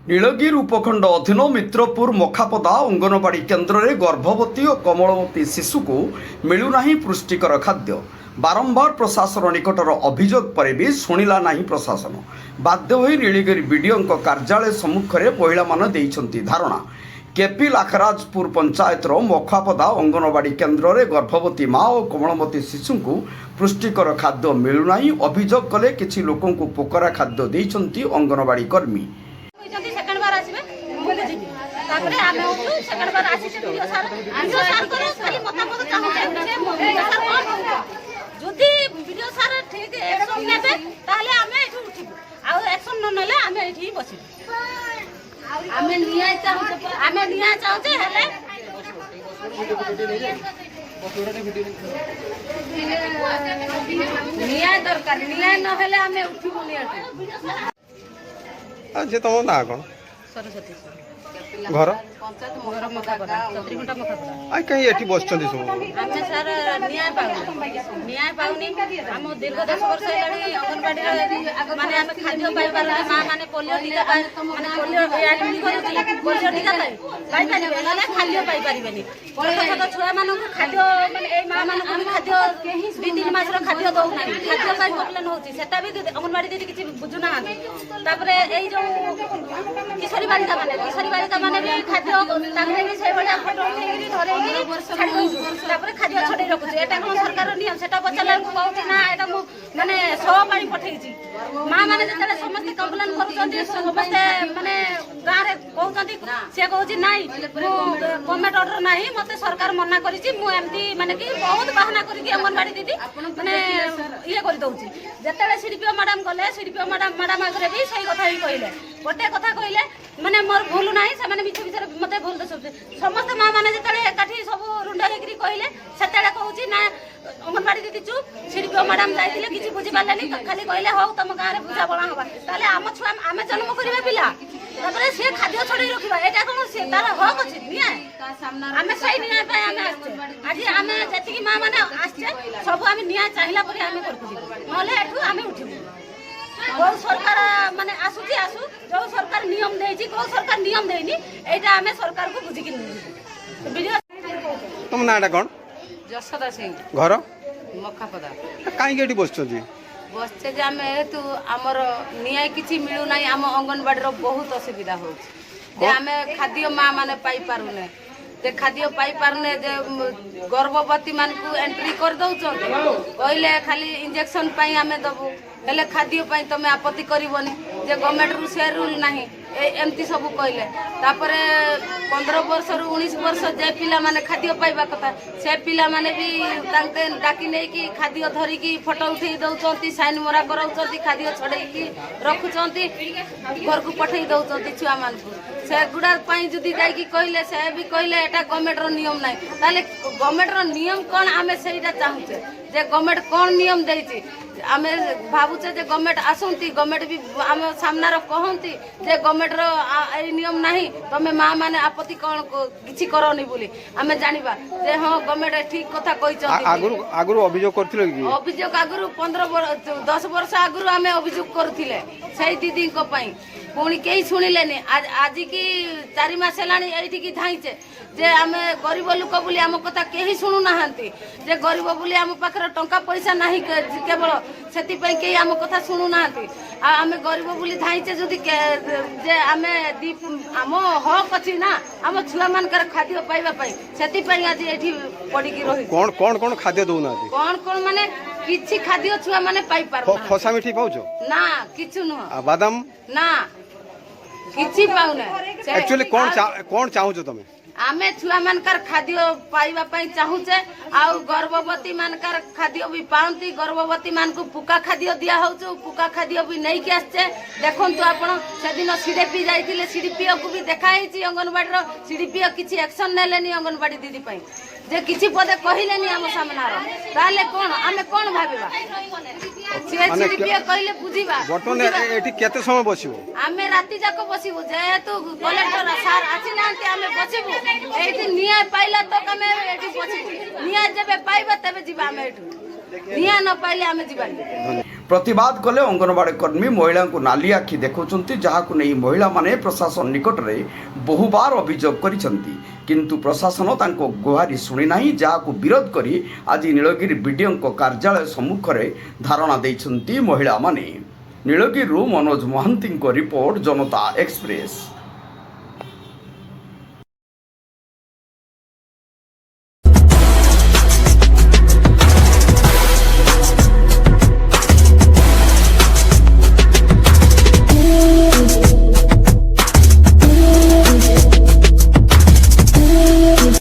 नीलगिरी उपखंड अधीन मित्रपुर मखापदा अंगनवाड़ी केन्द्र में गर्भवती और कमलवती शिशु को मिलूना पुष्टिकर खाद्य बारंबार प्रशासन निकटर अभियोग पर भी शुणिला नहीं प्रशासन बाध्य होई नीलगिरी बीडीओ कार्यालय सम्मुख में महिला मान धारणा केपी लाखराजपुर पंचायतर मखापदा अंगनवाड़ी केन्द्र में गर्भवती माँ और कमलवती शिशु को पुष्टिकर खाद्य मिलूना अभियोग कले किसी लोक पोकरा खाद्य देइछंती अंगनवाड़ी कर्मी तापरे आमे होतु सेकंड बार आसी वीडियो सार कर खाली मतामत चाहू वीडियो सार कोन जदि वीडियो सार ठीक एक्शन नेबे ताले आमे एठु उठिबु आ एक्शन न नले आमे एठी बसिबु आमे न्याय चाहू हेले न्याय दरकार न्याय न हेले आमे उठिबु न्याय जे तुम ना कौन सरस्वती घर पंचायत मोहर मखापड़ा 34 घंटा मखापड़ा आई कहीं एठी बसचंदी सब आमे सर न्याय पाउनी हम दीर्घ 10 वर्ष हेलानी अंगनवाड़ी माने आमे खाद्य पाई पारले मां माने पोलियो टीका माने पोलियो एडमिट करूची पोलियो टीका पाई पारिबे ना खाद्य पाई पारिबेनी छोट छुआ मानक खाद्य माने ए मां मानक भी खाद्य 2-3 मास रो खाद्य दउ नाही खाद्य पाई प्रॉब्लम होची सेटा भी अंगनवाड़ी दीदी किछि बुझु ना तापरे एई जो किशोरी बालिका माने भी खाद्य ताकरे भी से बडा फोटो उठेगिरी धरेगिरी छाडी तापरे खाद्य छडे रखुची एटा कोन सरकार नियम सेटा पचला को कहउची ना एटा मु माने 100 पानी पठेइची मां माने जतले समस्त कंप्लेन करूचंती समस्त माने गां रे कहउचंती से कहउची नाही मु गवर्नमेंट ऑर्डर नाही मते सरकार मना करिची मु एमती माने कि बहुत बहाना करी कि अंगनवाड़ी दीदी माने ये करि दउची जतले सीडीपीओ मैडम गले सीडीपीओ मैडम आगरे भी सही कथा ही कहिले गोटे कथा कहिले माने मोर भूल नाही से माने मिछ मिछ मते भूल दस समस्त मां माने जतले एकाठी सब रुंडा हेकरी कहिले सेतेले कहउची ना अंगनवाड़ी दीदी चुप सीडीपीओ मैडम जाइतिले किछि बुझि पालेनी खाली कहिले हो तम गां रे बुझा बळा होबा ताले आम छुआ आमे जन्म करिबे पिला तापरे से खाद्य छडै रखिबा एटा कोन से तार हक अछि निया आमे सही निया पाए आमे आछे आजि आमे जति कि मां माने आछे सब आमे निया चाहिला परे आमे करकुजी नले एठु आमे उठिबु गौ सरकार माने आसुची आसु जो सरकार नियम देइची गौ सरकार नियम देइनी एटा आमे सरकार को बुझि कि वीडियो तुम नाटा कौन जसदा सिंह घर मखापदा कहीं एठी बसचंदी बसचे जे आमे हेतु हमर न्याय किछि मिलु नाही हम अंगनवाड़ी रो बहुत असुविधा हो जे आमे खाद्य मां माने पाई पारुने जे खाद्य पाई पारुने जे गर्भवती मान को एंट्री कर दउचो कहले खाली इंजेक्शन पाई आमे दबु हेले खाद्य पाई तमे आपत्ति करिवनी जे गवर्नमेंट रु से रूल नाही एमती सब कहले तापरे 15 वर्ष रु 19 वर्ष जे पिला माने खाद्य पाइबा कथा से पिला माने भी तांते डाकी नै कि खाद्य धरि कि फोटो उठै दउचंती साइन मोरा कराउचंती खाद्य छडै कि रखुचंती घर को पठै दउचंती छुआ मान को से गुडा पाई जदी जाई कि कहले से भी कहले एटा गवर्नमेंट रो नियम नै ताले गवर्नमेंट रो नियम कोन आमे सेइटा चाहूचे जे गवर्नमेंट कोन नियम देइची आमे भाबुचे जे गवर्नमेंट आसंती गवर्नमेंट भी आम सामना रो कहंती जे गवर्नमेंट रो ए नियम नाही तमे मां माने आपत्ति कोन किछि करनी बोली आमे जानिबा जे हां गवर्नमेंट ठीक कथा कहिचंती आगुरु अभियोग करथिले कि अभियोग आगुरु 10 वर्ष आगुरु आमे अभियोग करथिले सही दीदी को पई पुणी केही सुनिलेनी आज की 4 मास हेलानी एठी की धाइचे जे आमे गरीब लोक बोली आम कथा केही सुनु नाहंती जे गरीब बोली आम पाखर टंका पैसा नाही केवल सेति पई केही आम कथा सुनु नाहंती आ आमे गरीब बोली धाइचे जदी जे आमे आम हक अछि ना आम छुआ मानकर खाद्य पाइबा पई सेति पई आज एठी पडी की रही कौन खाद्य दउना कौन माने किछि खाद्य छुआ माने पाई पार खसा मिठी पाउछो ना किछु न बादाम ना किछि पाउने एक्चुअली कौन चाहू तमे आमे छुआ मानकर खाद्य पाइबा पई चाहूचे आउ गर्भवती मानकर खाद्य भी पाउंती गर्भवती मान को पुका खाद्य दिया होचो पुका खाद्य भी नहीं के आछे देखन तो आपण सेदिन सीडीपी जाइतिले सीडीपीओ को भी देखाइची अंगनवाड़ी रो सीडीपीओ किछि एक्शन नेलेनी अंगनवाड़ी दीदी पई जे किछि पदे कहिलेनी हम सामनारो ताले कोन आमे कोन भाबिबा से सीडीपीओ कहिले बुझिबा बर्तन एठी केते समय बसिबो आमे राति जाको बसिबो जेहेतु कलेक्टर सार आछि नांती आमे बसिबो एठी न्याय पाइला तो कमे एठी बसिबो न्याय जेबे पाइबा तबे जिबा आमे एठू निया न पाइले आमे जिबानी। प्रतिवाद कले अंगनवाड़ी कर्मी महिला को नाली आखि देखुंट जहाँ नहीं महिला माने प्रशासन निकट में बहुबार अभियोग करिसेंती किंतु प्रशासन तांको गुहारी शुणी नाही जहाँ विरोध करी आज नीलगिरी बीडीओ कार्यालय सम्मुख में धारणा देइछंती महिला माने। नीलगिरी मनोज महांती रिपोर्ट जनता एक्सप्रेस।